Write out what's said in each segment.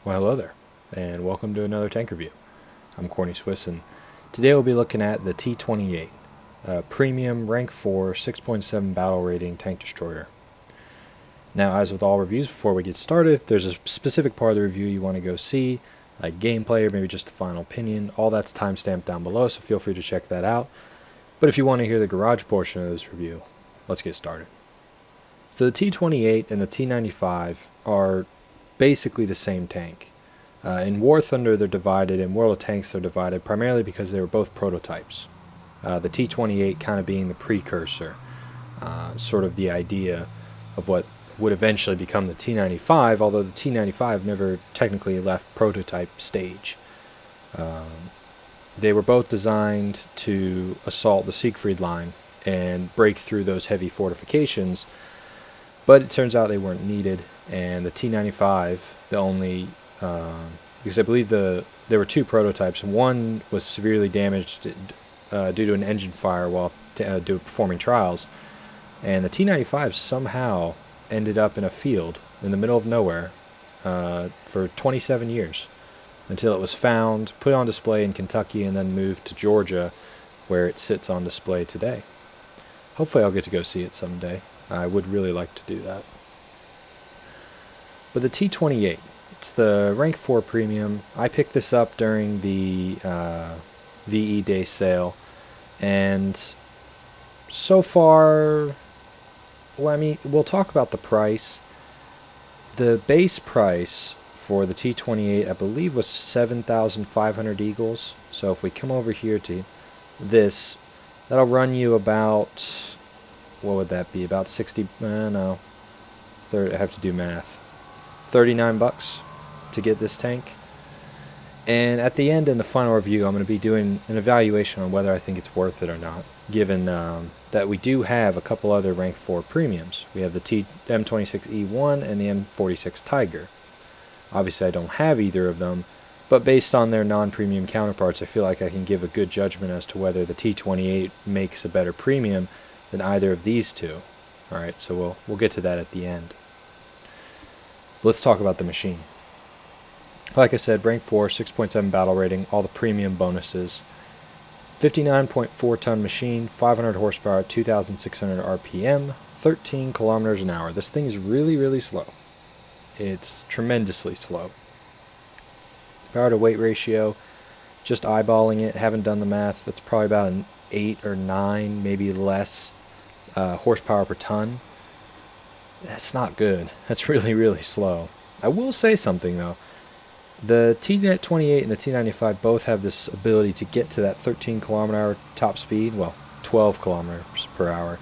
Well, hello there, and welcome to another tank review. I'm Corny Swiss, and today we'll be looking at the T28, premium rank 4 6.7 battle rating tank destroyer. Now, as with all reviews, before we get started, if there's a specific part of the review you want to go see, like gameplay or maybe just a final opinion, all that's timestamped down below, so feel free to check that out. But if you want to hear the garage portion of this review, let's get started. So the T28 and the T95 are basically the same tank. In War Thunder they're divided, in World of Tanks they're divided primarily because they were both prototypes. The T28 kind of being the precursor, sort of the idea of what would eventually become the T95, although the T95 never technically left prototype stage. They were both designed to assault the Siegfried line and break through those heavy fortifications, but it turns out they weren't needed, and the T95, the only, because I believe there were two prototypes. One was severely damaged due to an engine fire while performing trials, and the T95 somehow ended up in a field in the middle of nowhere for 27 years, until it was found, put on display in Kentucky, and then moved to Georgia, where it sits on display today. Hopefully I'll get to go see it someday. I would really like to do that. But the T28, it's the rank 4 premium. I picked this up during the VE Day sale, and so far, well, I mean, we'll talk about the price. The base price for the T28, I believe, was 7,500 eagles. So if we come over here to this, that'll run you about, what would that be, about 60, no, I have to do math, 39 bucks to get this tank. And at the end, in the final review, I'm going to be doing an evaluation on whether I think it's worth it or not, given that we do have a couple other rank 4 premiums. We have the M26E1 and the M46 Tiger. Obviously I don't have either of them, but based on their non-premium counterparts, I feel like I can give a good judgment as to whether the T28 makes a better premium than either of these two. Alright, so we'll get to that at the end. Let's talk about the machine. Like I said, rank 4, 6.7 battle rating, all the premium bonuses. 59.4 ton machine, 500 horsepower, 2,600 RPM, 13 kilometers an hour. This thing is really, really slow. It's tremendously slow. Power to weight ratio, just eyeballing it, haven't done the math, it's probably about an 8 or 9, maybe less horsepower per ton. That's not good. That's really, really slow. I will say something though. The T28 and the T95 both have this ability to get to that 13 kilometer hour top speed, well, 12 kilometers per hour,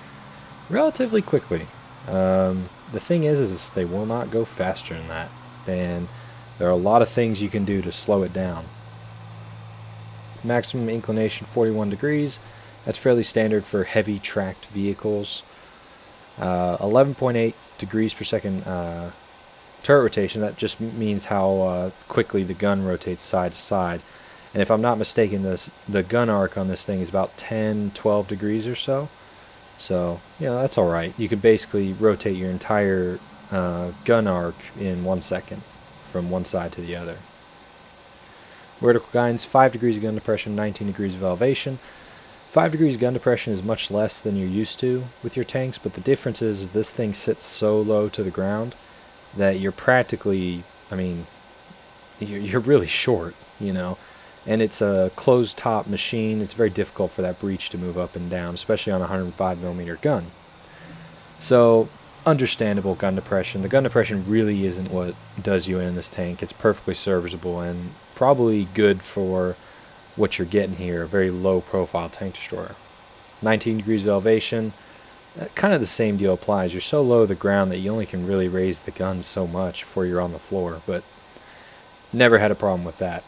relatively quickly. The thing is they will not go faster than that, and there are a lot of things you can do to slow it down. Maximum inclination 41 degrees. That's fairly standard for heavy tracked vehicles. 11.8 degrees per second turret rotation. That just means how quickly the gun rotates side to side. And if I'm not mistaken, the gun arc on this thing is about 10-12 degrees or so. So, that's alright. You could basically rotate your entire gun arc in 1 second from one side to the other. Vertical guidance, 5 degrees of gun depression, 19 degrees of elevation. 5 degrees gun depression is much less than you're used to with your tanks, but the difference is this thing sits so low to the ground that you're practically, you're really short, and it's a closed top machine. It's very difficult for that breech to move up and down, especially on a 105mm gun. So, understandable gun depression. The gun depression really isn't what does you in this tank. It's perfectly serviceable and probably good for what you're getting here, a very low profile tank destroyer. 19 degrees of elevation, kind of the same deal applies. You're so low to the ground that you only can really raise the gun so much before you're on the floor, but never had a problem with that.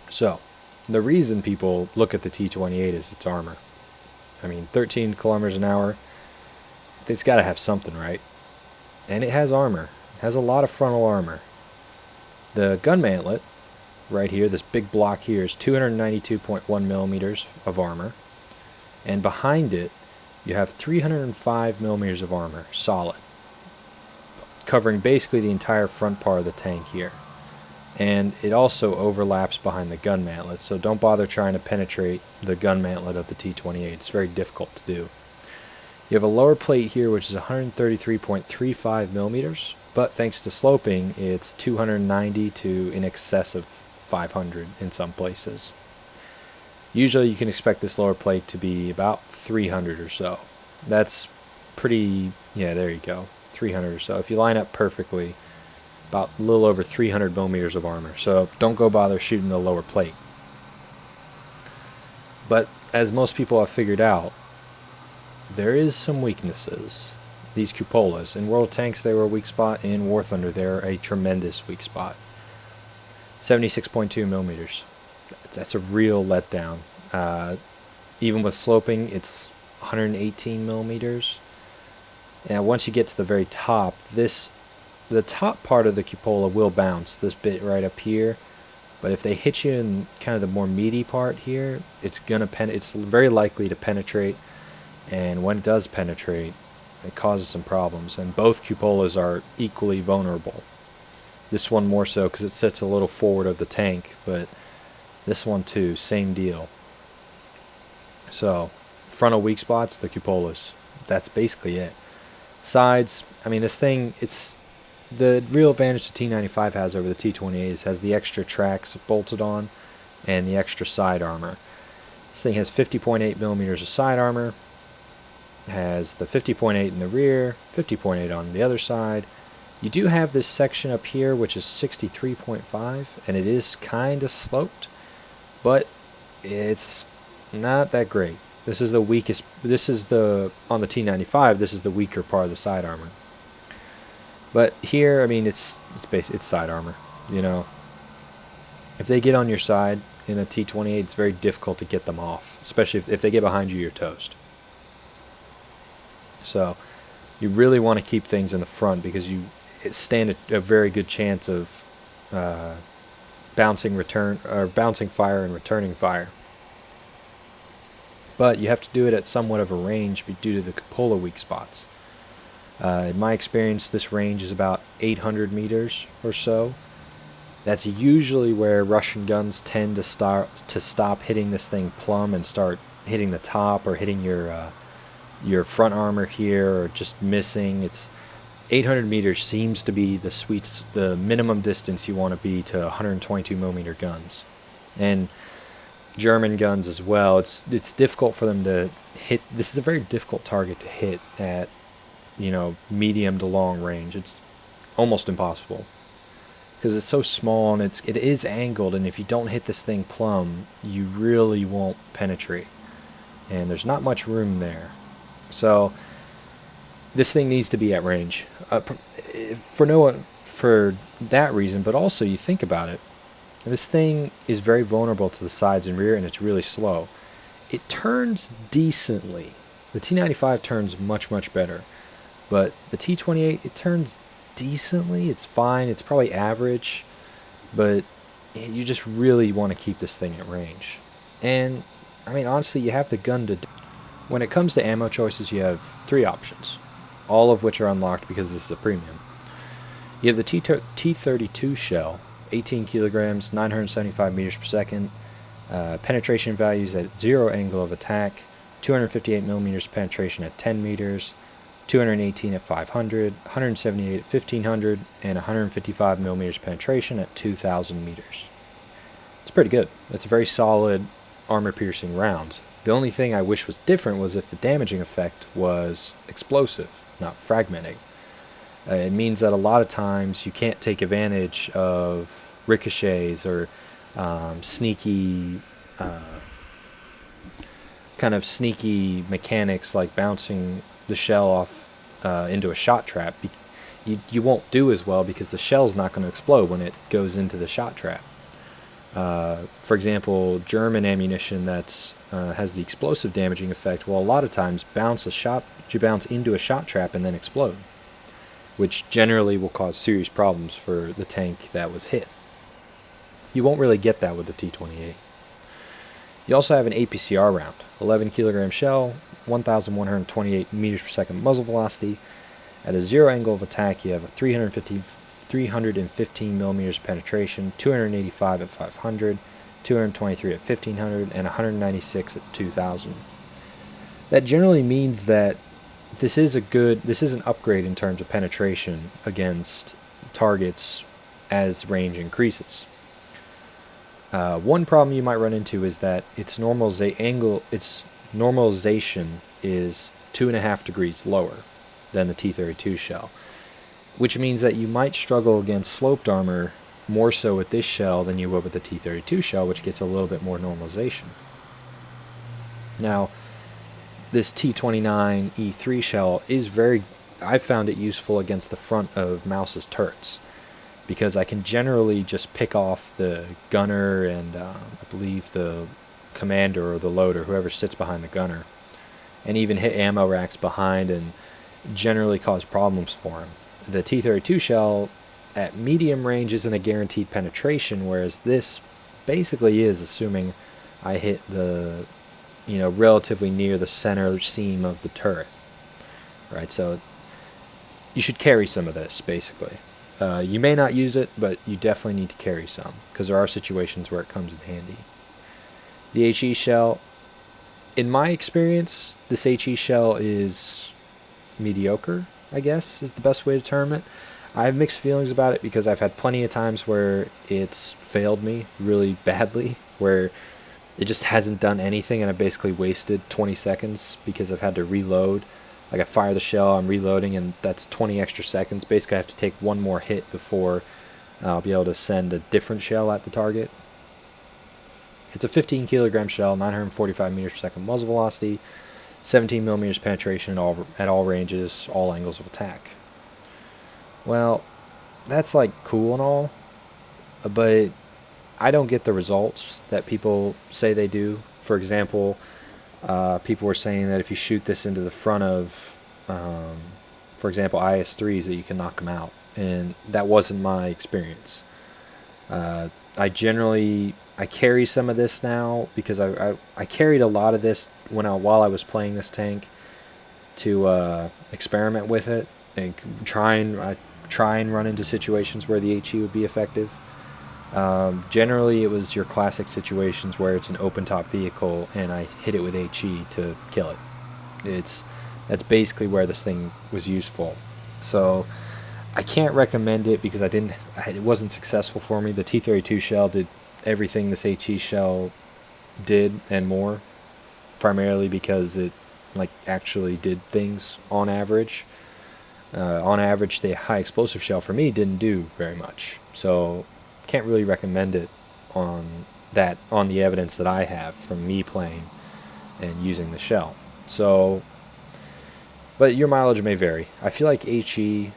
So, the reason people look at the T28 is its armor. 13 kilometers an hour, it's got to have something, right? And it has armor. It has a lot of frontal armor. The gun mantlet, right here, this big block here, is 292.1 millimeters of armor, and behind it you have 305 millimeters of armor, solid. covering basically the entire front part of the tank here. And it also overlaps behind the gun mantlet, so don't bother trying to penetrate the gun mantlet of the T28. It's very difficult to do. You have a lower plate here, which is 133.35 millimeters, but thanks to sloping, it's 290 to in excess of 500 in some places. Usually you can expect this lower plate to be about 300 or so. That's pretty, yeah, there you go, 300 or so. If you line up perfectly, about a little over 300 millimeters of armor. So don't go bother shooting the lower plate. But as most people have figured out, there is some weaknesses. These cupolas. In World of Tanks they were a weak spot. In War Thunder they're a tremendous weak spot. 76.2 millimeters. That's a real letdown. Even with sloping, it's 118 millimeters. And once you get to the very top, the top part of the cupola will bounce, this bit right up here. But if they hit you in kind of the more meaty part here, it's very likely to penetrate. And when it does penetrate, it causes some problems. And both cupolas are equally vulnerable. This one more so because it sits a little forward of the tank, but this one too, same deal. So, frontal weak spots, the cupolas. That's basically it. Sides, I mean, this thing, it's the real advantage the T95 has over the T28 is it has the extra tracks bolted on and the extra side armor. This thing has 50.8 millimeters of side armor, has the 50.8 in the rear, 50.8 on the other side. You do have this section up here which is 63.5, and it is kind of sloped, but it's not that great. This is the weakest, on the T95, this is the weaker part of the side armor. But here, I mean, it's side armor, you know. If they get on your side in a T28, it's very difficult to get them off, especially if they get behind you, you're toast. So you really want to keep things in the front because you stand a very good chance of bouncing fire and returning fire. But you have to do it at somewhat of a range due to the cupola weak spots. In my experience, this range is about 800 meters or so. That's usually where Russian guns tend to stop hitting this thing plumb and start hitting the top or hitting your front armor here or just missing. It's 800 meters seems to be the minimum distance you want to be to 122 millimeter guns, and German guns as well. It's difficult for them to hit. This is a very difficult target to hit at, medium to long range. It's almost impossible because it's so small and it is angled, and if you don't hit this thing plumb, you really won't penetrate, and there's not much room there. So this thing needs to be at range for that reason, but also you think about it, this thing is very vulnerable to the sides and rear, and it's really slow. It turns decently. The T95 turns much better, but the T28, it turns decently. It's fine, it's probably average, but you just really want to keep this thing at range. And I mean, honestly, you have the gun to do. When it comes to ammo choices, you have 3 options, all of which are unlocked because this is a premium. You have the T32 shell, 18 kilograms, 975 meters per second, penetration values at 0 angle of attack, 258 millimeters penetration at 10 meters, 218 at 500, 178 at 1500, and 155 millimeters penetration at 2000 meters. It's pretty good. It's a very solid armor-piercing round. The only thing I wish was different was if the damaging effect was explosive, not fragmenting. It means that a lot of times you can't take advantage of ricochets or sneaky mechanics like bouncing the shell off into a shot trap. You won't do as well because the shell's not going to explode when it goes into the shot trap. For example, German ammunition that has the explosive damaging effect, well, a lot of times you bounce into a shot trap and then explode, which generally will cause serious problems for the tank that was hit. You won't really get that with the T28. You also have an APCR round, 11 kilogram shell, 1,128 meters per second muzzle velocity, At a 0 angle of attack, you have a 315 millimeters penetration, 285 at 500, 223 at 1500, and 196 at 2000. That generally means that this is an upgrade in terms of penetration against targets as range increases. One problem you might run into is that its normalization is 2.5 degrees lower than the T32 shell, which means that you might struggle against sloped armor more so with this shell than you would with the T32 shell, which gets a little bit more normalization. Now, this T29 E3 shell is I found it useful against the front of Mouse's turrets, because I can generally just pick off the gunner and I believe the commander or the loader, whoever sits behind the gunner, and even hit ammo racks behind and generally cause problems for him. The T32 shell at medium range isn't a guaranteed penetration, whereas this basically is, assuming I hit the, relatively near the center seam of the turret. Right, so you should carry some of this, basically. You may not use it, but you definitely need to carry some, because there are situations where it comes in handy. The HE shell, in my experience, this HE shell is mediocre, I guess, is the best way to term it. I have mixed feelings about it, because I've had plenty of times where it's failed me really badly, where it just hasn't done anything and I basically wasted 20 seconds because I've had to reload. Like, I fire the shell, I'm reloading, and that's 20 extra seconds. Basically, I have to take one more hit before I'll be able to send a different shell at the target. It's a 15 kilogram shell, 945 meters per second muzzle velocity, 17 millimeters penetration at all ranges, all angles of attack. Well, that's like cool and all, but I don't get the results that people say they do. For example, people were saying that if you shoot this into the front of, for example, IS-3s, that you can knock them out. And that wasn't my experience. I carry some of this now, because I carried a lot of this while I was playing this tank to experiment with it and try and run into situations where the HE would be effective. Generally, it was your classic situations where it's an open-top vehicle and I hit it with HE to kill it. That's basically where this thing was useful. So I can't recommend it because it wasn't successful for me. The T32 shell did everything this HE shell did and more, primarily because it actually did things on average. On average, the high explosive shell for me didn't do very much. So can't really recommend it on the evidence that I have from me playing and using the shell. So, but your mileage may vary. I feel like HE,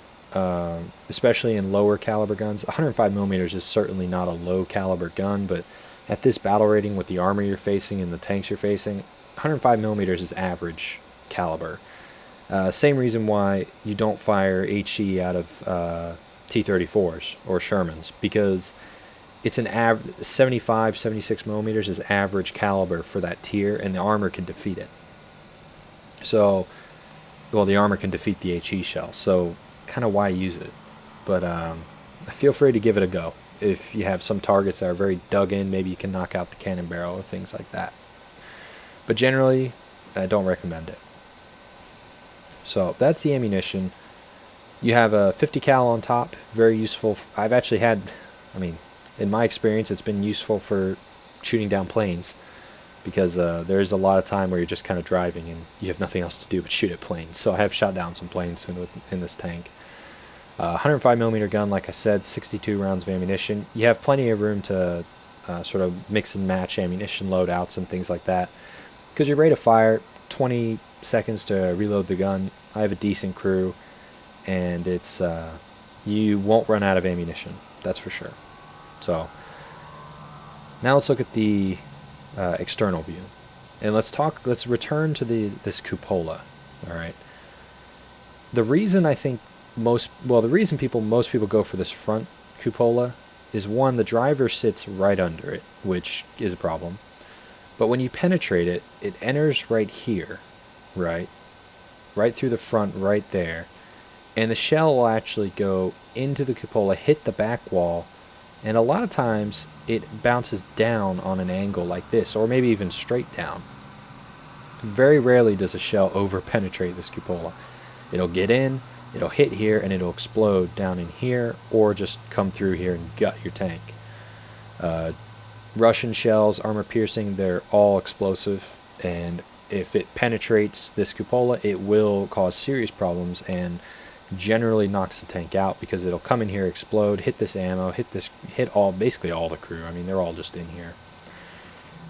especially in lower caliber guns, 105 millimeters is certainly not a low caliber gun, but at this battle rating with the armor you're facing and the tanks you're facing, 105 millimeters is average caliber. Same reason why you don't fire HE out of T-34s or Shermans, because it's an 75, 76 millimeters is average caliber for that tier, and the armor can defeat it. So, well, the armor can defeat the HE shell, so kind of why use it? But feel free to give it a go. If you have some targets that are very dug in, maybe you can knock out the cannon barrel or things like that. But generally, I don't recommend it. So that's the ammunition. You have a 50 cal on top, very useful. I've actually had, in my experience, it's been useful for shooting down planes, because there's a lot of time where you're just kind of driving and you have nothing else to do but shoot at planes. So I have shot down some planes in this tank. 105 millimeter gun, like I said, 62 rounds of ammunition. You have plenty of room to sort of mix and match ammunition loadouts and things like that, because your rate of fire, 20 seconds to reload the gun. I have a decent crew, and it's you won't run out of ammunition, that's for sure. So now let's look at the external view, and let's return to this cupola. All right, the reason most people go for this front cupola is, one, the driver sits right under it, which is a problem. But when you penetrate it, it enters right here, right through the front, right there, and the shell will actually go into the cupola, hit the back wall, and a lot of times it bounces down on an angle like this, or maybe even straight down. Very rarely does a shell over-penetrate this cupola. It'll get in, it'll hit here, and it'll explode down in here, or just come through here and gut your tank. Russian shells, armor-piercing, they're all explosive, and if it penetrates this cupola, it will cause serious problems and generally knocks the tank out, because it'll come in here, explode, hit this ammo, hit basically all the crew. I mean, they're all just in here.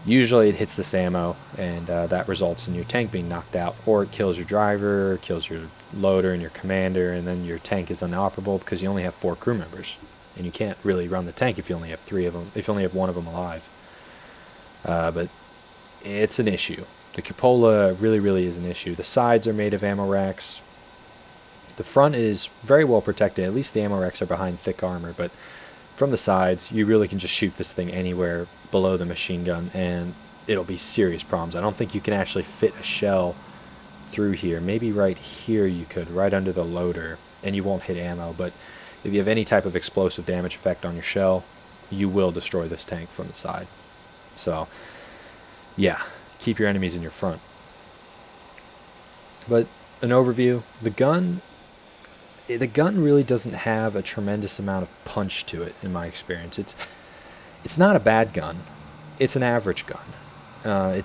Usually it hits this ammo, and that results in your tank being knocked out, or it kills your driver, kills your loader and your commander, and then your tank is inoperable because you only have 4 crew members, and you can't really run the tank if you only have 3 of them, if you only have 1 of them alive. But it's an issue. The cupola really is an issue. The sides are made of ammo racks. The front is very well protected. At least the ammo racks are behind thick armor, but from the sides, you really can just shoot this thing anywhere below the machine gun, and it'll be serious problems. I don't think you can actually fit a shell through here. Maybe right here you could, right under the loader, and you won't hit ammo, but if you have any type of explosive damage effect on your shell, you will destroy this tank from the side. So, yeah, keep your enemies in your front. But an overview, the gun really doesn't have a tremendous amount of punch to it, in my experience. It's not a bad gun. It's an average gun. If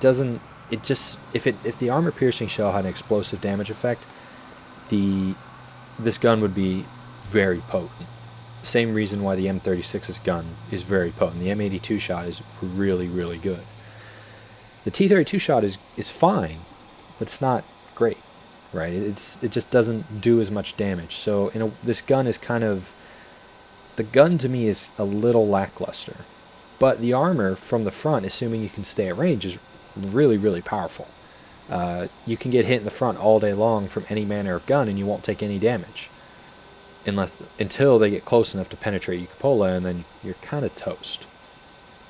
the armor piercing shell had an explosive damage effect, this gun would be very potent. Same reason why the M36's gun is very potent. The M82 shot is really good. The T28 shot is fine, but it's not great. Right, it just doesn't do as much damage. So this gun is the gun to me is a little lackluster. But the armor from the front, assuming you can stay at range, is really powerful. You can get hit in the front all day long from any manner of gun, and you won't take any damage, until they get close enough to penetrate your cupola, and then you're kind of toast.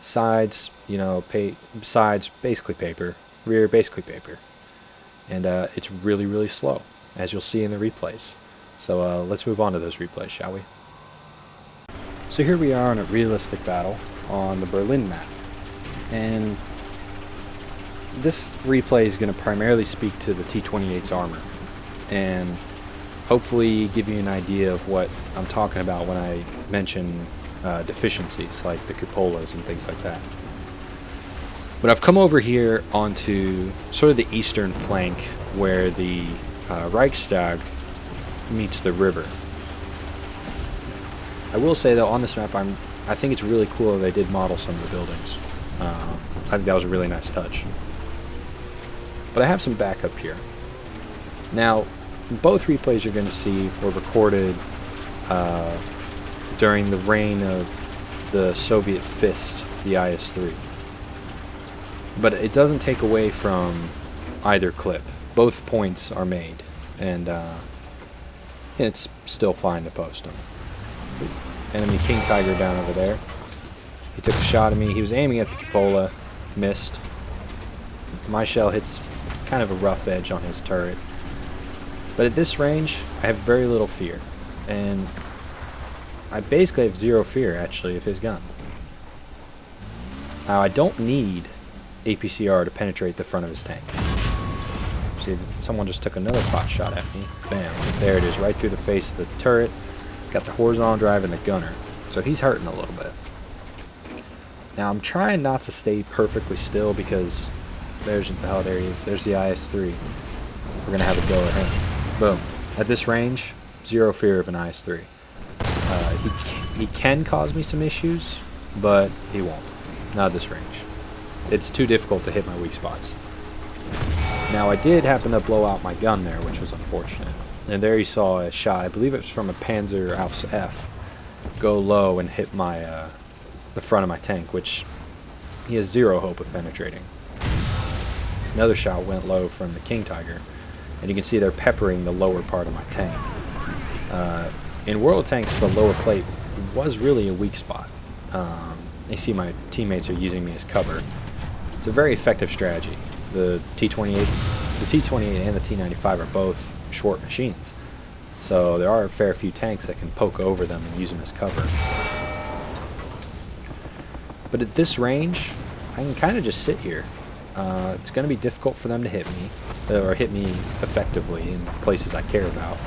Sides, sides basically paper, rear basically paper. And it's really slow, as you'll see in the replays. So let's move on to those replays, shall we? So here we are on a realistic battle on the Berlin map. And this replay is going to primarily speak to the T28's armor, and hopefully give you an idea of what I'm talking about when I mention deficiencies like the cupolas and things like that. But I've come over here onto sort of the eastern flank where the Reichstag meets the river. I will say though, on this map, I think it's really cool that they did model some of the buildings. I think that was a really nice touch. But I have some backup here. Now, both replays you're going to see were recorded during the reign of the Soviet Fist, the IS-3. But it doesn't take away from either clip. Both points are made, and it's still fine to post them. Enemy King Tiger down over there. He took a shot at me. He was aiming at the cupola, missed. My shell hits kind of a rough edge on his turret. But at this range, I have very little fear, and I basically have zero fear, actually, of his gun. Now, I don't need APCR to penetrate the front of his tank. See, someone just took another pot shot at me. Bam. There it is, right through the face of the turret. Got the horizontal drive and the gunner. So he's hurting a little bit. Now, I'm trying not to stay perfectly still because there he is. There's the IS-3. We're going to have a go at him. Boom. At this range, zero fear of an IS-3. He can cause me some issues, but he won't. Not at this range. It's too difficult to hit my weak spots. Now, I did happen to blow out my gun there, which was unfortunate. And there you saw a shot, I believe it was from a Panzerhaus F, go low and hit my the front of my tank, which he has zero hope of penetrating. Another shot went low from the King Tiger, and you can see they're peppering the lower part of my tank. In World Tanks, the lower plate was really a weak spot. You see my teammates are using me as cover. It's a very effective strategy. The T28 and the T95 are both short machines. So there are a fair few tanks that can poke over them and use them as cover. But at this range, I can kind of just sit here. It's going to be difficult for them to hit me, or hit me effectively in places I care about.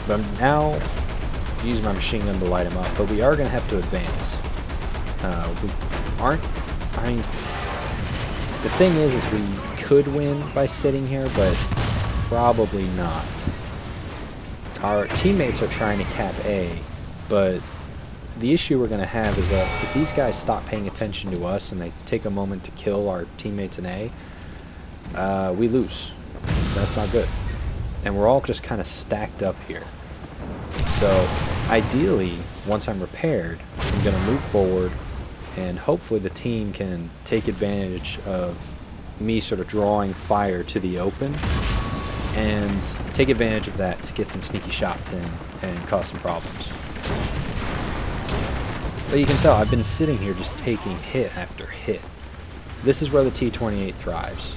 But I'm now using my machine gun to light them up, but we are going to have to advance. We aren't, I mean, the thing is we could win by sitting here, but probably not. Our teammates are trying to cap A, but the issue we're going to have is that if these guys stop paying attention to us and they take a moment to kill our teammates in A, we lose. That's not good. And we're all just kind of stacked up here. So ideally, once I'm repaired, I'm going to move forward, and hopefully the team can take advantage of me sort of drawing fire to the open and take advantage of that to get some sneaky shots in and cause some problems. But you can tell I've been sitting here just taking hit after hit. This is where the T28 thrives.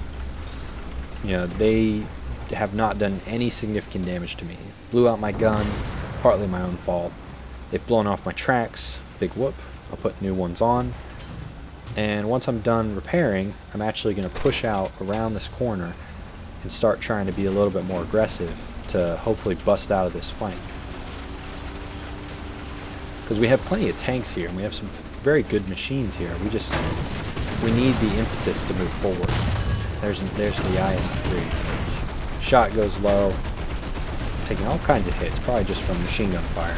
You know, they have not done any significant damage to me. Blew out my gun, partly my own fault. They've blown off my tracks, big whoop. I'll put new ones on. And once I'm done repairing, I'm actually going to push out around this corner and start trying to be a little bit more aggressive to hopefully bust out of this flank. Because we have plenty of tanks here, and we have some very good machines here. We need the impetus to move forward. There's the IS-3. Shot goes low. Taking all kinds of hits, probably just from machine gun fire.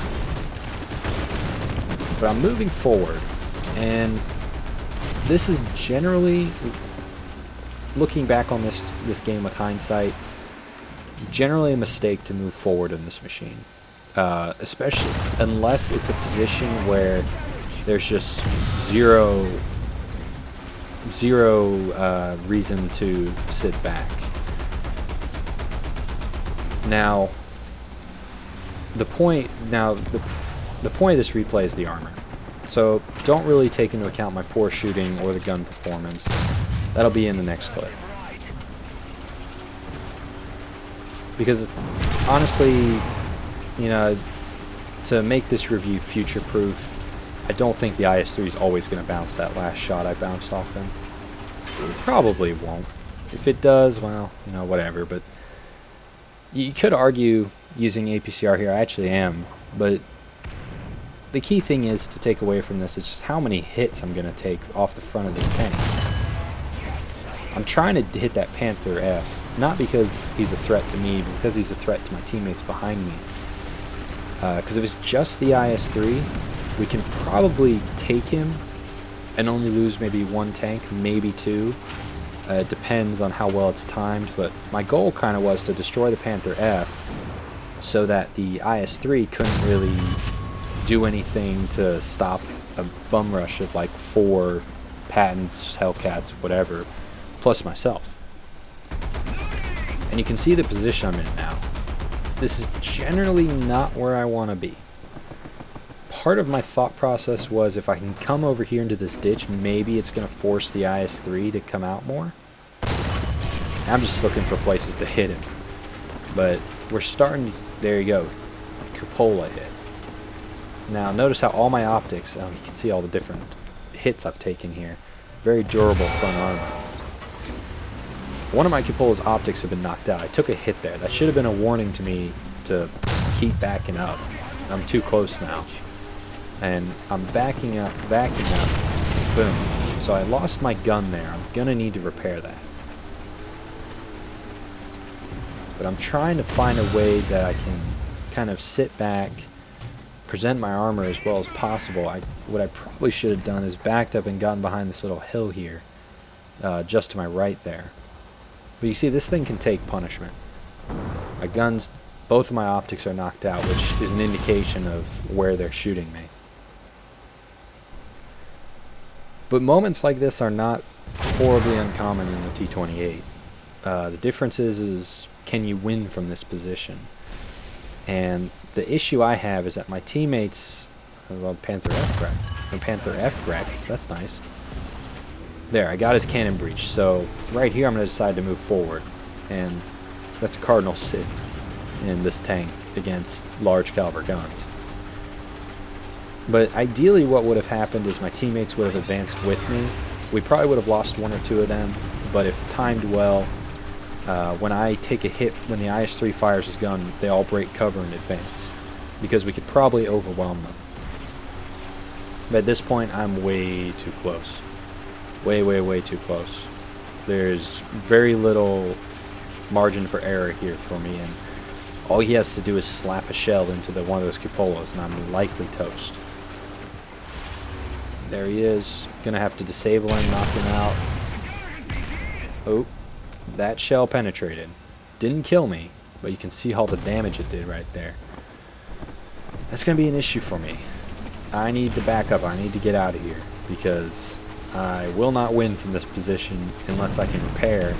But I'm moving forward, and this is generally, looking back on this game with hindsight, generally a mistake to move forward in this machine. Especially unless it's a position where there's just zero reason to sit back. Now, the point of this replay is the armor. So don't really take into account my poor shooting or the gun performance. That'll be in the next clip. Because honestly, you know, to make this review future-proof, I don't think the IS-3 is always going to bounce that last shot I bounced off him. It probably won't. If it does, well, you know, whatever. But you could argue using APCR here. I actually am. But the key thing is to take away from this is just how many hits I'm going to take off the front of this tank. I'm trying to hit that Panther F, not because he's a threat to me, but because he's a threat to my teammates behind me. Because if it's just the IS-3, we can probably take him and only lose maybe one tank, maybe two. It depends on how well it's timed, but my goal kind of was to destroy the Panther F so that the IS-3 couldn't really do anything to stop a bum rush of like 4 Pattons, Hellcats, whatever, plus myself. And you can see the position I'm in now. This is generally not where I want to be. Part of my thought process was if I can come over here into this ditch, maybe it's going to force the IS-3 to come out more. I'm just looking for places to hit him. But we're starting, there you go, cupola hit. Now notice how all my optics, you can see all the different hits I've taken here. Very durable front armor. One of my cupola's optics have been knocked out. I took a hit there. That should have been a warning to me to keep backing up. I'm too close now. And I'm backing up. Boom. So I lost my gun there. I'm gonna need to repair that. But I'm trying to find a way that I can kind of sit back, present my armor as well as possible. What I probably should have done is backed up and gotten behind this little hill here, just to my right there. But you see, this thing can take punishment. My guns, both of my optics are knocked out, which is an indication of where they're shooting me. But moments like this are not horribly uncommon in the T28. The difference is can you win from this position? And the issue I have is that my teammates, well, Panther F wrecked, that's nice. There, I got his cannon breach. So right here I'm going to decide to move forward. And that's a cardinal sin. in this tank against large caliber guns. But ideally what would have happened is my teammates would have advanced with me. We probably would have lost one or two of them, but if timed well, when I take a hit, when the IS-3 fires his gun, they all break cover and advance, because we could probably overwhelm them. But at this point, I'm way too close. Way too close. There's very little margin for error here for me, and all he has to do is slap a shell into one of those cupolas, and I'm likely toast. There he is. Gonna have to disable him, knock him out. Oh, that shell penetrated. Didn't kill me, but you can see all the damage it did right there. That's gonna be an issue for me. I need to back up. I need to get out of here, because I will not win from this position unless I can repair,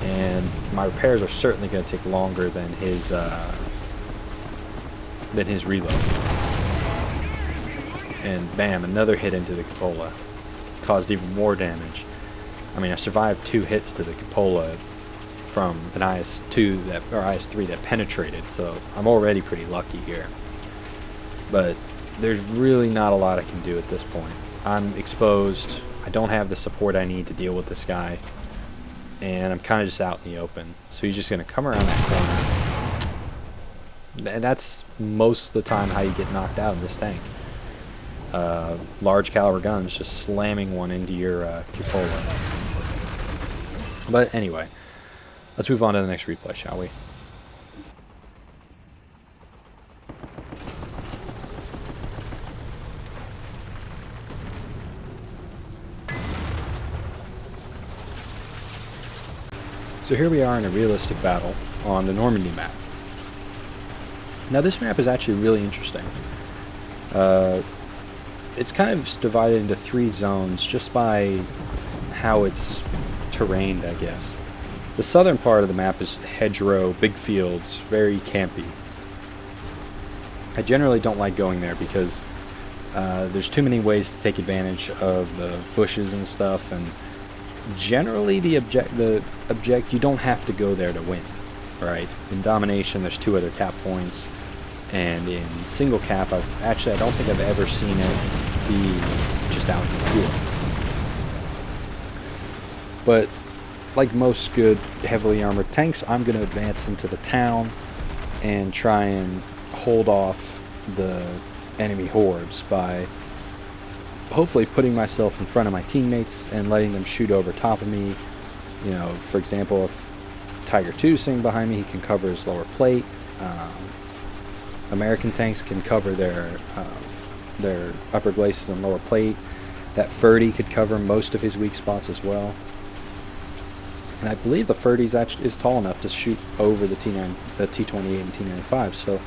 and my repairs are certainly going to take longer than his reload. And bam, another hit into the cupola. Caused even more damage. I mean, I survived 2 hits to the cupola from an IS-2 or IS-3 that penetrated, so I'm already pretty lucky here. But there's really not a lot I can do at this point. I'm exposed. I don't have the support I need to deal with this guy, and I'm kind of just out in the open. So he's just going to come around that corner, and that's most of the time how you get knocked out in this tank. Large caliber guns just slamming one into your cupola. But anyway, let's move on to the next replay, shall we? So here we are in a realistic battle on the Normandy map. Now this map is actually really interesting. It's kind of divided into 3 zones just by how it's terrained, I guess. The southern part of the map is hedgerow, big fields, very campy. I generally don't like going there because there's too many ways to take advantage of the bushes and stuff, and generally the object you don't have to go there to win, right? In domination there's 2 other cap points, and in single cap I don't think I've ever seen it be just out in the field. But like most good heavily armored tanks, I'm going to advance into the town and try and hold off the enemy hordes by hopefully putting myself in front of my teammates and letting them shoot over top of me. You know, for example, if Tiger 2 is sitting behind me, he can cover his lower plate. American tanks can cover their upper glacis and lower plate. That 30 could cover most of his weak spots as well. And I believe the 30 is tall enough to shoot over the T28 and T95, so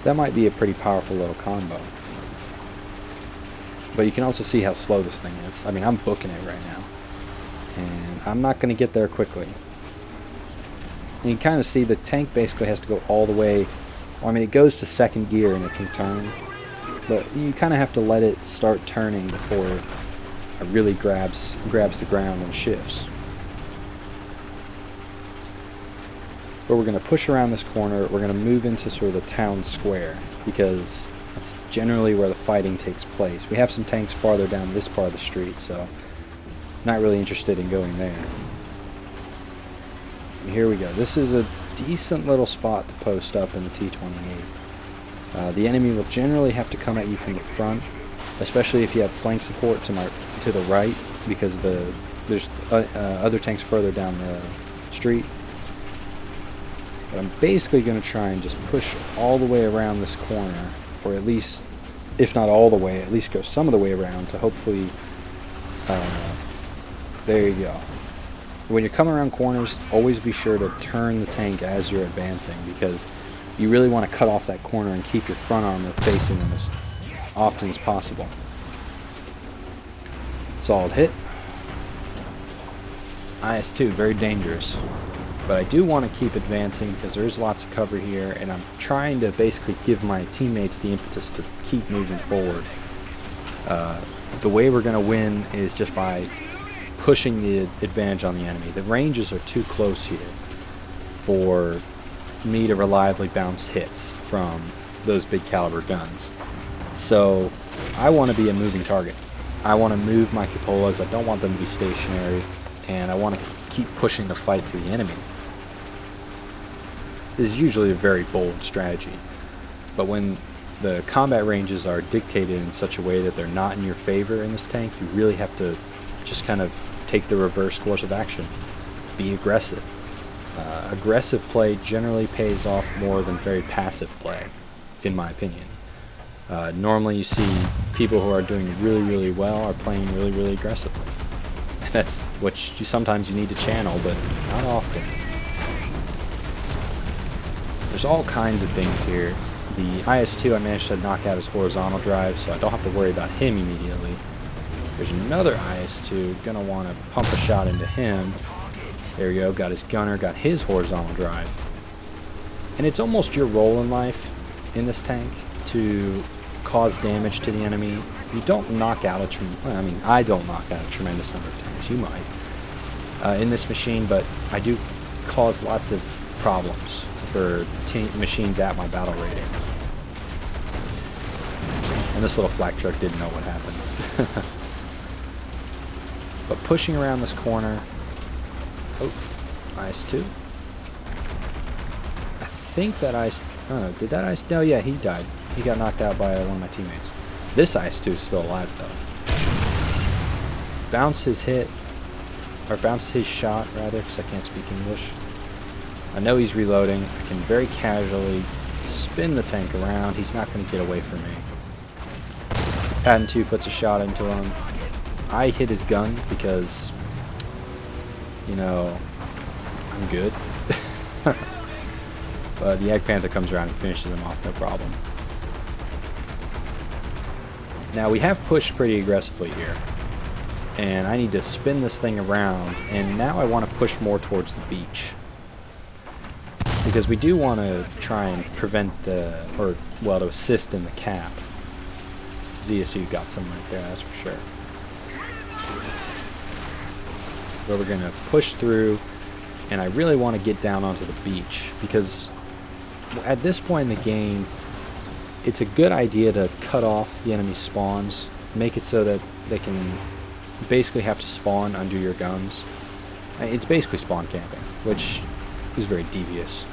that might be a pretty powerful little combo. But you can also see how slow this thing is. I mean, I'm booking it right now, and I'm not going to get there quickly. And you kind of see the tank basically has to go all the way. Well, I mean, it goes to 2nd gear and it can turn, but you kind of have to let it start turning before it really grabs the ground and shifts. But we're going to push around this corner. We're going to move into sort of the town square, because that's generally where the fighting takes place. We have some tanks farther down this part of the street, so not really interested in going there. And here we go. This is a decent little spot to post up in the T28. The enemy will generally have to come at you from the front, especially if you have flank support to the right, because there's other tanks further down the street. But I'm basically going to try and just push all the way around this corner, or at least, if not all the way, at least go some of the way around to hopefully, there you go. When you're coming around corners, always be sure to turn the tank as you're advancing, because you really want to cut off that corner and keep your front armor facing them as often as possible. Solid hit. IS-2, very dangerous. But I do want to keep advancing because there is lots of cover here, and I'm trying to basically give my teammates the impetus to keep moving forward. The way we're going to win is just by pushing the advantage on the enemy. The ranges are too close here for me to reliably bounce hits from those big caliber guns. So I want to be a moving target. I want to move my cupolas. I don't want them to be stationary, and I want to keep pushing the fight to the enemy. This is usually a very bold strategy, but when the combat ranges are dictated in such a way that they're not in your favor in this tank, you really have to just kind of take the reverse course of action. Be aggressive. Aggressive play generally pays off more than very passive play, in my opinion. Normally you see people who are doing really, really well are playing really, really aggressively. That's what sometimes you need to channel, but not often. There's all kinds of things here. The IS-2 I managed to knock out his horizontal drive, so I don't have to worry about him immediately. There's another IS-2, gonna want to pump a shot into him. There we go, got his gunner, got his horizontal drive. And it's almost your role in life in this tank to cause damage to the enemy. You don't knock out I don't knock out a tremendous number of tanks. You might in this machine, but I do cause lots of problems for machines at my battle rating. And this little flak truck didn't know what happened. But pushing around this corner. Oh, IS-2. I think that did that IS? No, yeah, he died. He got knocked out by one of my teammates. This IS-2 is still alive, though. Bounce his hit, or bounce his shot, rather, because I can't speak English. I know he's reloading. I can very casually spin the tank around. He's not going to get away from me. Patton 2 puts a shot into him. I hit his gun because, you know, I'm good. But the Egg Panther comes around and finishes him off, no problem. Now we have pushed pretty aggressively here, and I need to spin this thing around, and now I want to push more towards the beach. Because we do want to try and prevent to assist in the cap. ZSU got some right there, that's for sure. But we're going to push through, and I really want to get down onto the beach, because at this point in the game, it's a good idea to cut off the enemy spawns, make it so that they can basically have to spawn under your guns. It's basically spawn camping, which is very devious.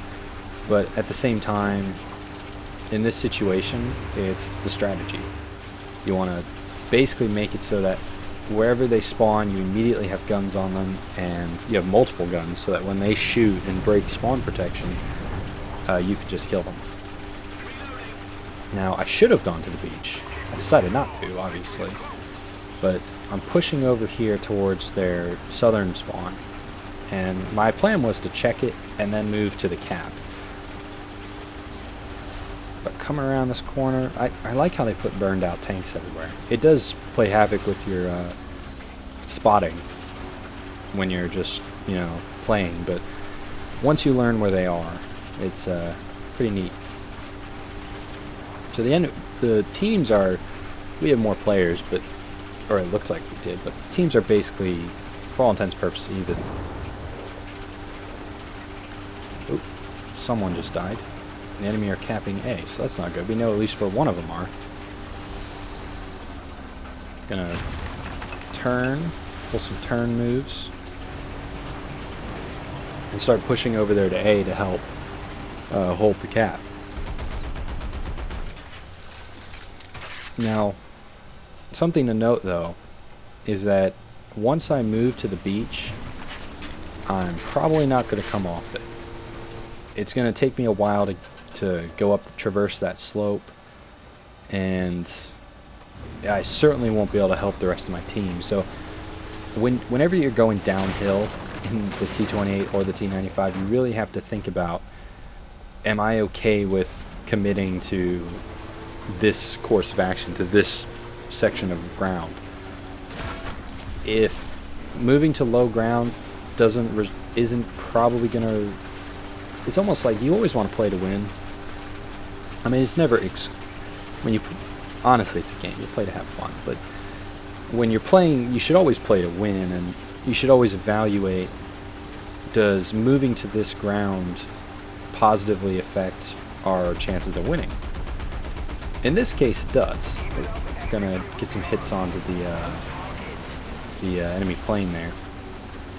But at the same time, in this situation, it's the strategy. You want to basically make it so that wherever they spawn, you immediately have guns on them, and you have multiple guns, so that when they shoot and break spawn protection, you can just kill them. Now, I should have gone to the beach. I decided not to, obviously. But I'm pushing over here towards their southern spawn. And my plan was to check it and then move to the cap. But coming around this corner, I like how they put burned out tanks everywhere. It does play havoc with your spotting when you're just, you know, playing. But once you learn where they are, it's pretty neat. So the teams are, we have more players, but, or it looks like we did, but the teams are basically, for all intents and purposes, even. Oop, someone just died. The enemy are capping A, so that's not good. We know at least where one of them are. Gonna turn, pull some turn moves, and start pushing over there to A to help hold the cap. Now, something to note though, is that once I move to the beach, I'm probably not going to come off it. It's going to take me a while to go up, traverse that slope, and I certainly won't be able to help the rest of my team. So whenever you're going downhill in the T28 or the T95, you really have to think about, am I okay with committing to this course of action, to this section of ground? If moving to low ground isn't probably gonna, it's almost like you always want to play to win. I mean, it's never honestly, it's a game, you play to have fun, but when you're playing, you should always play to win, and you should always evaluate, does moving to this ground positively affect our chances of winning. In this case, it does. We're gonna get some hits onto the enemy plane there.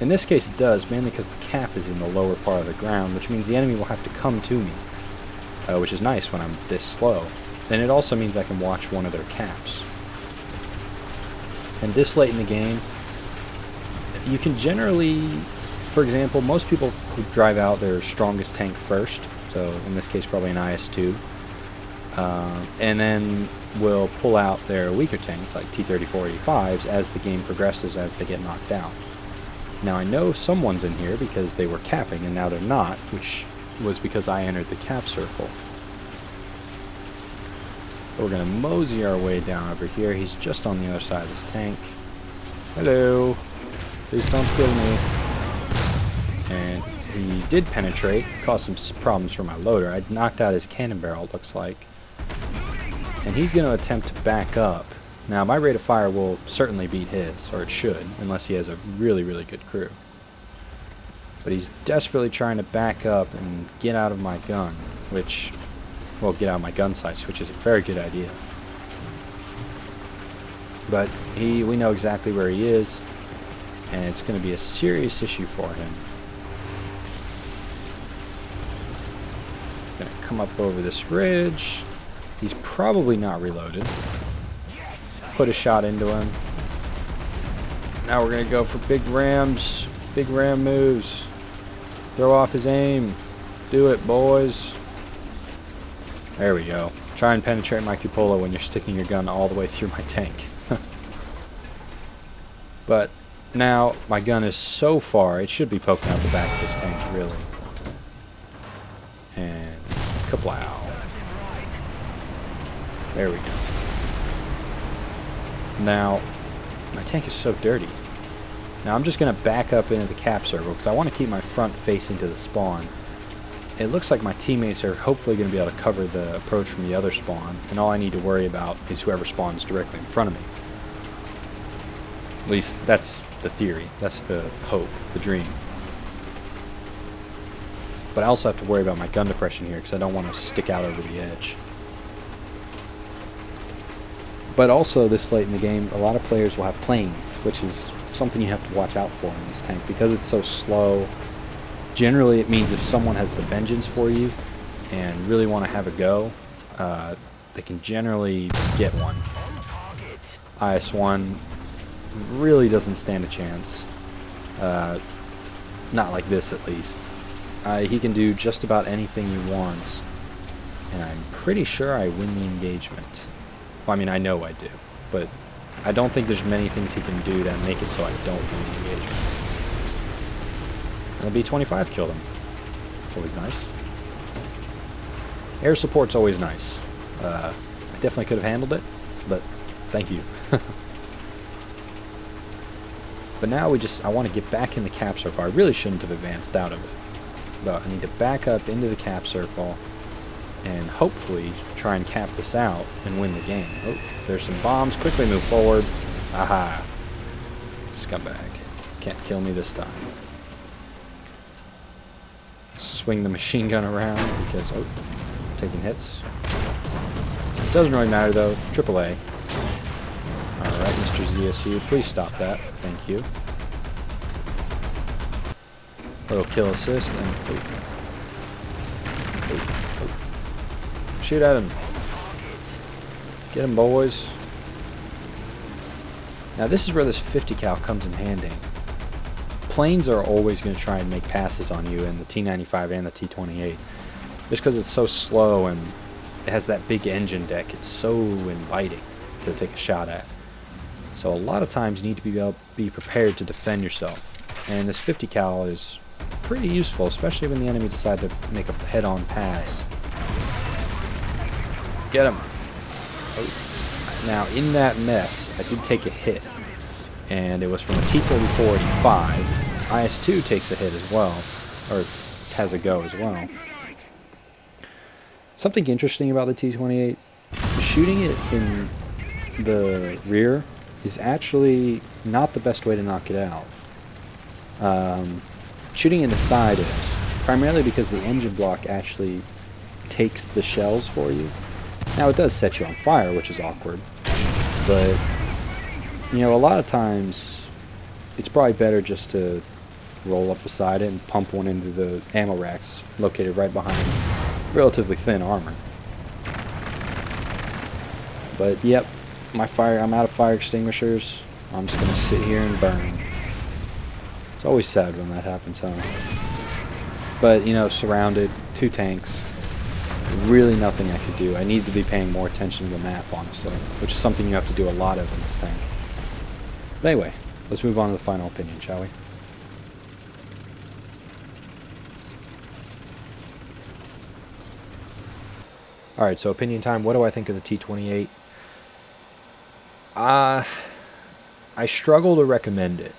In this case, it does, mainly because the cap is in the lower part of the ground, which means the enemy will have to come to me, which is nice when I'm this slow. And it also means I can watch one of their caps. And this late in the game, you can generally, for example, most people who drive out their strongest tank first, so in this case probably an IS-2, and then will pull out their weaker tanks like T34, 85s as the game progresses, as they get knocked out. Now I know someone's in here because they were capping and now they're not, which was because I entered the cap circle. We're going to mosey our way down over here. He's just on the other side of this tank. Hello. Please don't kill me. And he did penetrate. Caused some problems for my loader. I knocked out his cannon barrel, it looks like. And he's going to attempt to back up. Now, my rate of fire will certainly beat his, or it should, unless he has a really, really good crew. But he's desperately trying to back up and get out of my gun, which... well, get out of my gun sights, which is a very good idea. But we know exactly where he is, and it's going to be a serious issue for him. Going to come up over this ridge. He's probably not reloaded. Put a shot into him. Now we're going to go for big rams, big ram moves. Throw off his aim. Do it, boys. There we go. Try and penetrate my cupola when you're sticking your gun all the way through my tank. But now my gun is so far, it should be poking out the back of this tank, really. And kaplow. There we go. Now, my tank is so dirty. Now I'm just going to back up into the cap circle because I want to keep my front facing to the spawn. It looks like my teammates are hopefully going to be able to cover the approach from the other spawn, and all I need to worry about is whoever spawns directly in front of me. At least that's the theory, that's the hope, the dream. But I also have to worry about my gun depression here because I don't want to stick out over the edge. But also this late in the game, a lot of players will have planes, which is something you have to watch out for in this tank because it's so slow. Generally, it means if someone has the vengeance for you and really want to have a go, they can generally get one. IS-1 really doesn't stand a chance. Not like this, at least. He can do just about anything he wants, and I'm pretty sure I win the engagement. Well, I mean, I know I do, but I don't think there's many things he can do that make it so I don't win the engagement. And a B-25 killed him. It's always nice. Air support's always nice. I definitely could have handled it, but thank you. But now I want to get back in the cap circle. I really shouldn't have advanced out of it. But I need to back up into the cap circle and hopefully try and cap this out and win the game. Oh, there's some bombs. Quickly move forward. Aha. Scumbag. Can't kill me this time. Swing the machine gun around because, oh, taking hits. It doesn't really matter though. AAA. Alright, Mr. ZSU, please stop that. Thank you. Little kill assist and shoot at him. Get him, boys. Now this is where this 50 cal comes in handy. Planes are always going to try and make passes on you in the T95 and the T28. Just because it's so slow and it has that big engine deck, it's so inviting to take a shot at. So a lot of times you need to be prepared to defend yourself. And this 50 cal is pretty useful, especially when the enemy decide to make a head-on pass. Get him. Oh. Now in that mess, I did take a hit. And it was from a T44 85. IS-2 takes a hit as well, or has a go as well. Something interesting about the T28, shooting it in the rear is actually not the best way to knock it out. Shooting in the side is. primarily because the engine block actually takes the shells for you. Now it does set you on fire, which is awkward, but you know, a lot of times it's probably better just to roll up beside it and pump one into the ammo racks located right behind relatively thin armor. But yep, I'm out of fire extinguishers. I'm just gonna sit here and burn. It's always sad when that happens, huh? But you know, surrounded, 2 tanks, really nothing I could do. I need to be paying more attention to the map, honestly, which is something you have to do a lot of in this tank. But anyway, let's move on to the final opinion, shall we? Alright, so opinion time. What do I think of the T28? I struggle to recommend it.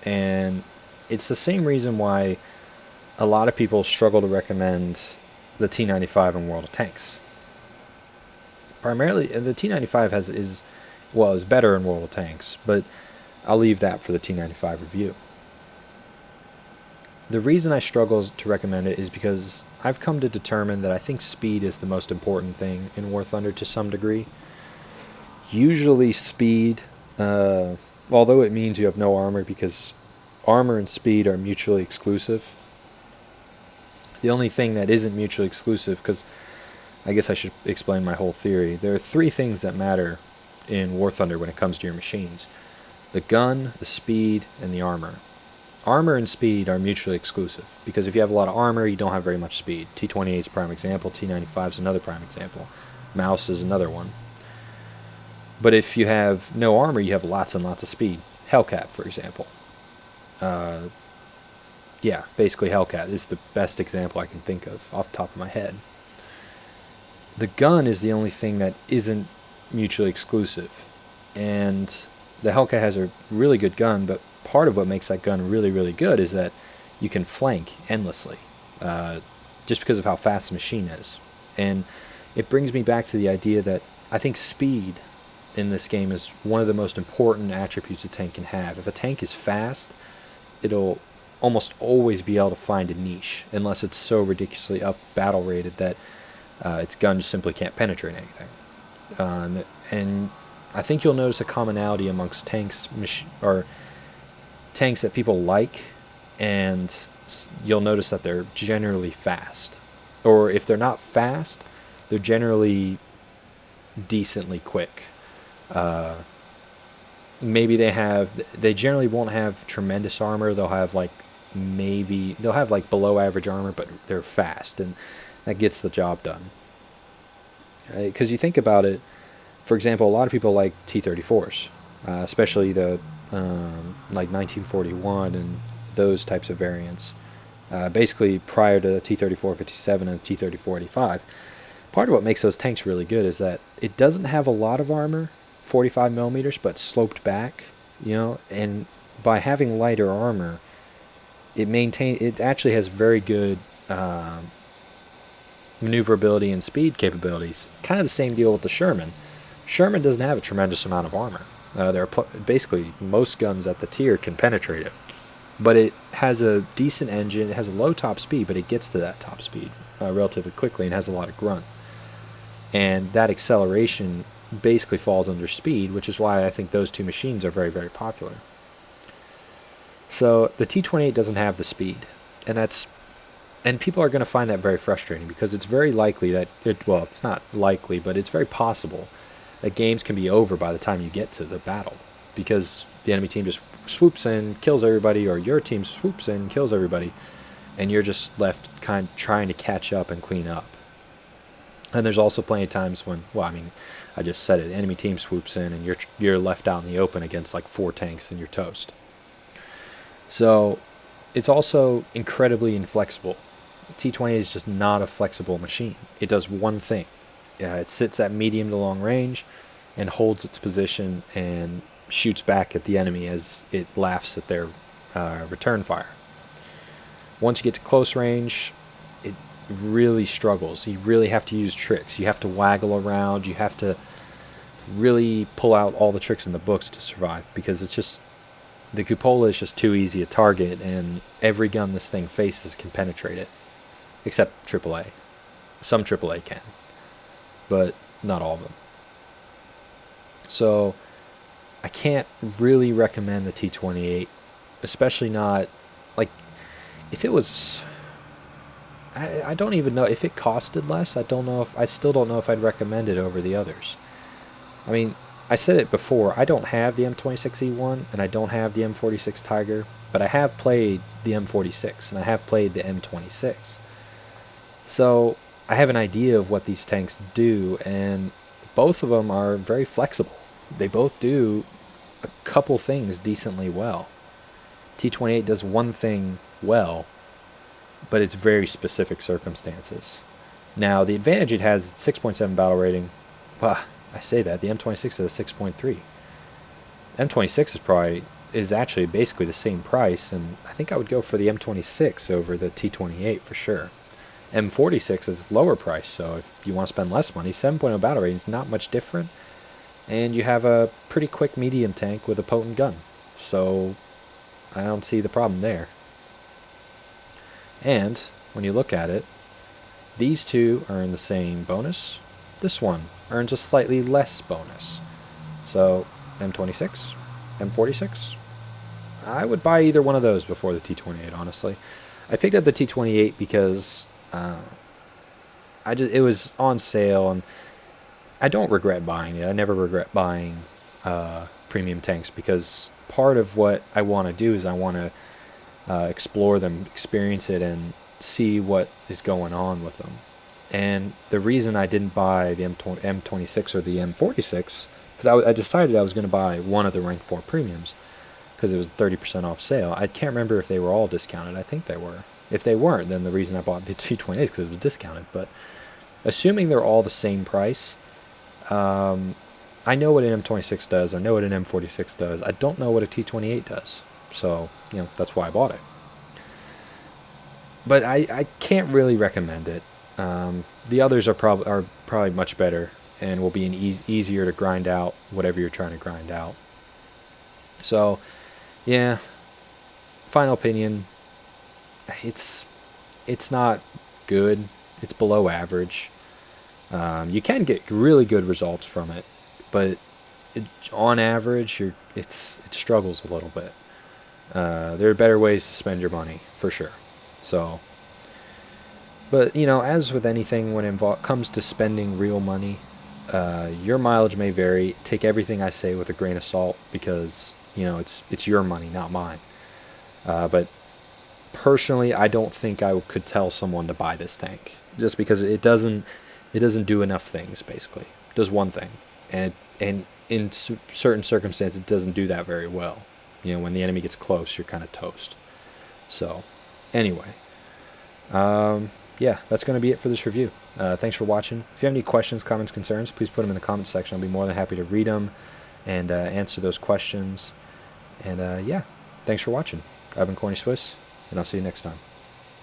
And it's the same reason why a lot of people struggle to recommend the T95 in World of Tanks. Primarily, the T95 is better in World of Tanks, but I'll leave that for the T95 review. The reason I struggle to recommend it is because I've come to determine that I think speed is the most important thing in War Thunder to some degree. Usually speed, although it means you have no armor because armor and speed are mutually exclusive. The only thing that isn't mutually exclusive, because I guess I should explain my whole theory. There are 3 things that matter in War Thunder when it comes to your machines: the gun, the speed, and the armor. Armor and speed are mutually exclusive, because if you have a lot of armor, you don't have very much speed. T28 is a prime example, T95 is another prime example, Mouse is another one. But if you have no armor, you have lots and lots of speed. Hellcat, for example. Yeah, basically Hellcat is the best example I can think of off the top of my head. The gun is the only thing that isn't mutually exclusive. And the Hellcat has a really good gun, but part of what makes that gun really, really good is that you can flank endlessly, just because of how fast the machine is. And it brings me back to the idea that I think speed in this game is one of the most important attributes a tank can have. If a tank is fast, it'll almost always be able to find a niche, unless it's so ridiculously up battle rated that its gun just simply can't penetrate anything. And I think you'll notice a commonality amongst tanks, or tanks that people like, and you'll notice that they're generally fast. Or if they're not fast, they're generally decently quick. Maybe they generally won't have tremendous armor. They'll have like below average armor, but they're fast, and that gets the job done. Because you think about it, for example, a lot of people like T34s, especially the like 1941 and those types of variants. Basically prior to the T3457 and T3485. Part of what makes those tanks really good is that it doesn't have a lot of armor, 45 millimeters, but sloped back, you know, and by having lighter armor, it actually has very good maneuverability and speed capabilities. Kind of the same deal with the Sherman. Sherman doesn't have a tremendous amount of armor. Basically most guns at the tier can penetrate it, but it has a decent engine. It has a low top speed, but it gets to that top speed relatively quickly and has a lot of grunt. And that acceleration basically falls under speed, which is why I think those two machines are very, very popular. So the T28 doesn't have the speed, and people are going to find that very frustrating, because it's very likely that it's not likely, but it's very possible that games can be over by the time you get to the battle, because the enemy team just swoops in, kills everybody, or your team swoops in, kills everybody, and you're just left kind of trying to catch up and clean up. And there's also plenty of times when, I just said it, the enemy team swoops in and you're left out in the open against like 4 tanks and you're toast. So it's also incredibly inflexible. T28 is just not a flexible machine. It does one thing. It sits at medium to long range and holds its position and shoots back at the enemy as it laughs at their return fire. Once you get to close range, it really struggles. You really have to use tricks. You have to waggle around. You have to really pull out all the tricks in the books to survive, because it's just, the cupola is just too easy to target, and every gun this thing faces can penetrate it. except AAA. Some AAA can, but not all of them. So I can't really recommend the T28, especially not, like, if it was, I don't even know, if it costed less, I still don't know if I'd recommend it over the others. I mean, I said it before, I don't have the M26E1, and I don't have the M46 Tiger, but I have played the M46, and I have played the M26. So I have an idea of what these tanks do, and both of them are very flexible. They both do a couple things decently well. T28 does one thing well, but it's very specific circumstances. Now, the advantage it has is 6.7 battle rating. Well, I say that. The M26 has a 6.3. M26 is actually basically the same price, and I think I would go for the M26 over the T28 for sure. M46 is lower price, so if you want to spend less money, 7.0 battle rating is not much different, and you have a pretty quick medium tank with a potent gun, so I don't see the problem there. And when you look at it, these two earn the same bonus. This one earns a slightly less bonus. So M26, M46, I would buy either one of those before the T28, honestly. I picked up the T28 because it was on sale, and I don't regret buying it. I never regret buying premium tanks, because part of what I want to do is I want to explore them, experience it, and see what is going on with them. And the reason I didn't buy the M26 or the M46, because I decided I was going to buy one of the Rank 4 premiums, because it was 30% off sale. I can't remember if they were all discounted. I think they were. If they weren't, then the reason I bought the T28 is because it was discounted. But assuming they're all the same price, I know what an M26 does. I know what an M46 does. I don't know what a T28 does. So, that's why I bought it. But I can't really recommend it. The others are probably much better, and will be easier to grind out whatever you're trying to grind out. So, yeah, final opinion, it's not good. It's below average. You can get really good results from it, but on average, it struggles a little bit. There are better ways to spend your money, for sure. So, but, as with anything, when it comes to spending real money, your mileage may vary. Take everything I say with a grain of salt, because, it's your money, not mine. But personally, I don't think I could tell someone to buy this tank, just because it doesn't do enough things. Basically, it does one thing, and in certain circumstances, it doesn't do that very well. When the enemy gets close, you're kind of toast. So, anyway, yeah, that's going to be it for this review. Thanks for watching. If you have any questions, comments, concerns, please put them in the comments section. I'll be more than happy to read them and answer those questions. And yeah, thanks for watching. I've been Corny Swiss, and I'll see you next time.